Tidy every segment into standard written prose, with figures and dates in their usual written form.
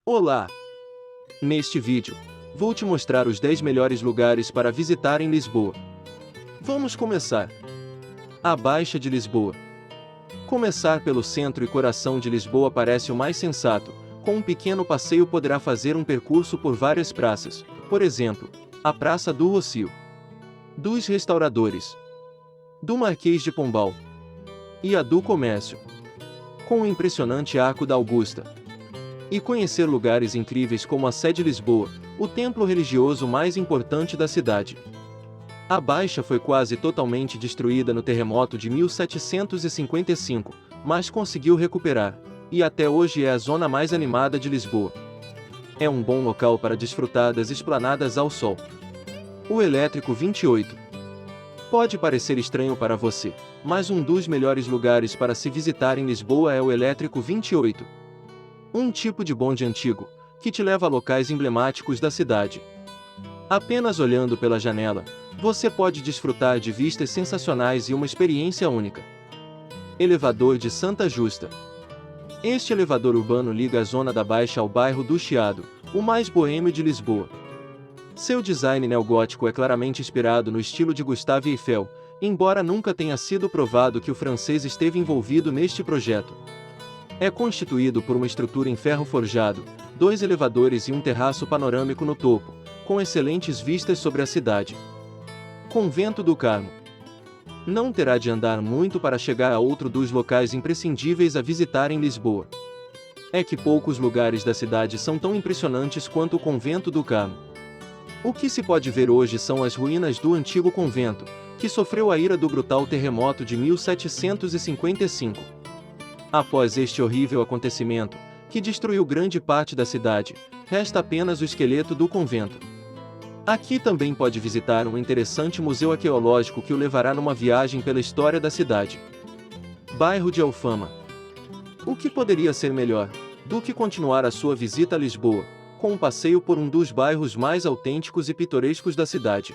Olá! Neste vídeo, vou te mostrar os 10 melhores lugares para visitar em Lisboa. Vamos começar! A Baixa de Lisboa. Começar pelo centro e coração de Lisboa parece o mais sensato. Com um pequeno passeio poderá fazer um percurso por várias praças, por exemplo, a Praça do Rossio, dos Restauradores, do Marquês de Pombal e a do Comércio, com o impressionante Arco da Augusta. E conhecer lugares incríveis como a Sé de Lisboa, o templo religioso mais importante da cidade. A Baixa foi quase totalmente destruída no terremoto de 1755, mas conseguiu recuperar, e até hoje é a zona mais animada de Lisboa. É um bom local para desfrutar das esplanadas ao sol. O Elétrico 28. Pode parecer estranho para você, mas um dos melhores lugares para se visitar em Lisboa é o Elétrico 28. Um tipo de bonde antigo, que te leva a locais emblemáticos da cidade. Apenas olhando pela janela, você pode desfrutar de vistas sensacionais e uma experiência única. Elevador de Santa Justa. Este elevador urbano liga a zona da Baixa ao bairro do Chiado, o mais boêmio de Lisboa. Seu design neogótico é claramente inspirado no estilo de Gustave Eiffel, embora nunca tenha sido provado que o francês esteve envolvido neste projeto. É constituído por uma estrutura em ferro forjado, 2 elevadores e um terraço panorâmico no topo, com excelentes vistas sobre a cidade. Convento do Carmo. Não terá de andar muito para chegar a outro dos locais imprescindíveis a visitar em Lisboa. É que poucos lugares da cidade são tão impressionantes quanto o Convento do Carmo. O que se pode ver hoje são as ruínas do antigo convento, que sofreu a ira do brutal terremoto de 1755. Após este horrível acontecimento, que destruiu grande parte da cidade, resta apenas o esqueleto do convento. Aqui também pode visitar um interessante museu arqueológico que o levará numa viagem pela história da cidade. Bairro de Alfama. O que poderia ser melhor do que continuar a sua visita a Lisboa, com um passeio por um dos bairros mais autênticos e pitorescos da cidade?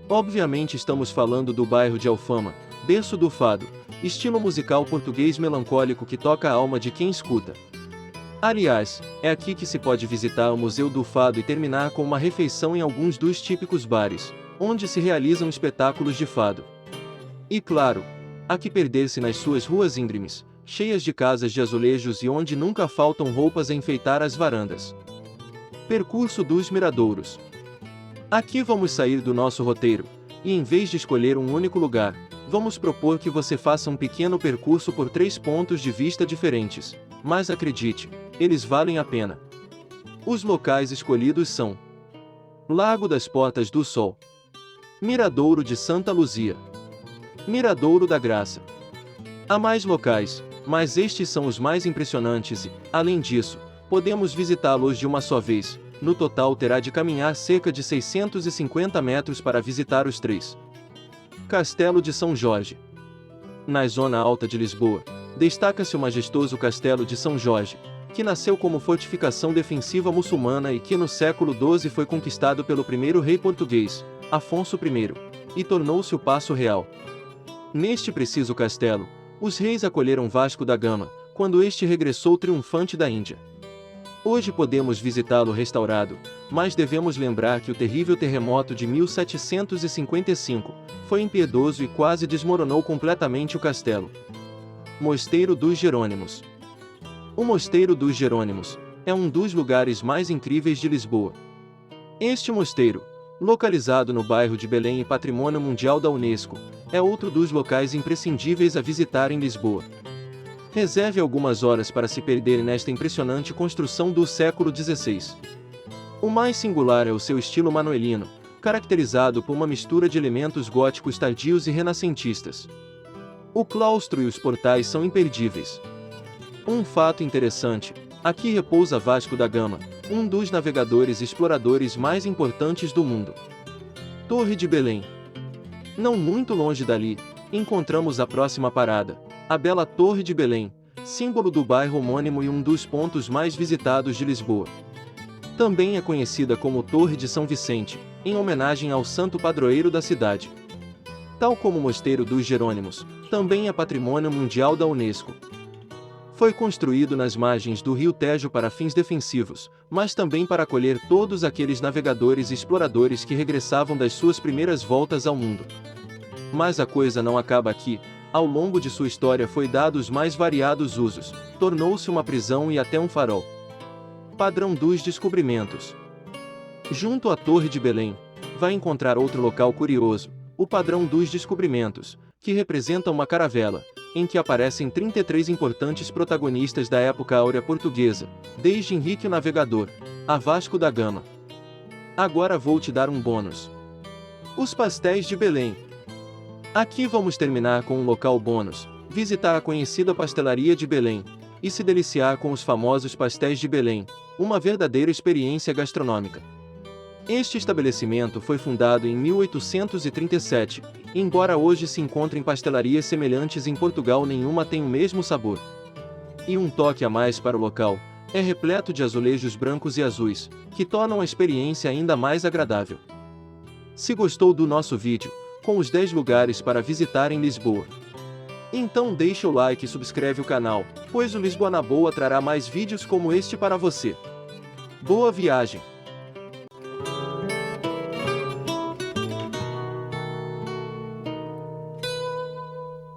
Obviamente estamos falando do bairro de Alfama, berço do fado, estilo musical português melancólico que toca a alma de quem escuta. Aliás, é aqui que se pode visitar o Museu do Fado e terminar com uma refeição em alguns dos típicos bares, onde se realizam espetáculos de fado. E claro, há que perder-se nas suas ruas íngremes, cheias de casas de azulejos e onde nunca faltam roupas a enfeitar as varandas. Percurso dos Miradouros. Aqui vamos sair do nosso roteiro, e em vez de escolher um único lugar, vamos propor que você faça um pequeno percurso por 3 pontos de vista diferentes, mas acredite, eles valem a pena. Os locais escolhidos são: Lago das Portas do Sol, Miradouro de Santa Luzia, Miradouro da Graça. Há mais locais, mas estes são os mais impressionantes e, além disso, podemos visitá-los de uma só vez. No total terá de caminhar cerca de 650 metros para visitar os 3. Castelo de São Jorge. Na zona alta de Lisboa, destaca-se o majestoso Castelo de São Jorge, que nasceu como fortificação defensiva muçulmana e que no século XII foi conquistado pelo primeiro rei português, Afonso I, e tornou-se o Paço Real. Neste preciso castelo, os reis acolheram Vasco da Gama, quando este regressou triunfante da Índia. Hoje podemos visitá-lo restaurado, mas devemos lembrar que o terrível terremoto de 1755 foi impiedoso e quase desmoronou completamente o castelo. Mosteiro dos Jerônimos. O Mosteiro dos Jerônimos é um dos lugares mais incríveis de Lisboa. Este mosteiro, localizado no bairro de Belém e Patrimônio Mundial da Unesco, é outro dos locais imprescindíveis a visitar em Lisboa. Reserve algumas horas para se perder nesta impressionante construção do século XVI. O mais singular é o seu estilo manuelino, caracterizado por uma mistura de elementos góticos tardios e renascentistas. O claustro e os portais são imperdíveis. Um fato interessante: aqui repousa Vasco da Gama, um dos navegadores e exploradores mais importantes do mundo. Torre de Belém. Não muito longe dali, encontramos a próxima parada, a bela Torre de Belém, símbolo do bairro homônimo e um dos pontos mais visitados de Lisboa. Também é conhecida como Torre de São Vicente, em homenagem ao santo padroeiro da cidade. Tal como o Mosteiro dos Jerônimos, também é Patrimônio Mundial da Unesco. Foi construído nas margens do rio Tejo para fins defensivos, mas também para acolher todos aqueles navegadores e exploradores que regressavam das suas primeiras voltas ao mundo. Mas a coisa não acaba aqui. Ao longo de sua história foi dado os mais variados usos, tornou-se uma prisão e até um farol. Padrão dos descobrimentos. Junto à Torre de Belém, vai encontrar outro local curioso, o Padrão dos Descobrimentos, que representa uma caravela, em que aparecem 33 importantes protagonistas da época áurea portuguesa, desde Henrique o Navegador a Vasco da Gama. Agora vou te dar um bônus. Os pastéis de Belém. Aqui vamos terminar com um local bônus, visitar a conhecida pastelaria de Belém, e se deliciar com os famosos pastéis de Belém, uma verdadeira experiência gastronômica. Este estabelecimento foi fundado em 1837, e embora hoje se encontrem pastelarias semelhantes em Portugal, nenhuma tem o mesmo sabor. E um toque a mais para o local, é repleto de azulejos brancos e azuis, que tornam a experiência ainda mais agradável. Se gostou do nosso vídeo, com os 10 lugares para visitar em Lisboa, então deixa o like e subscreve o canal, pois o Lisboa na Boa trará mais vídeos como este para você. Boa viagem!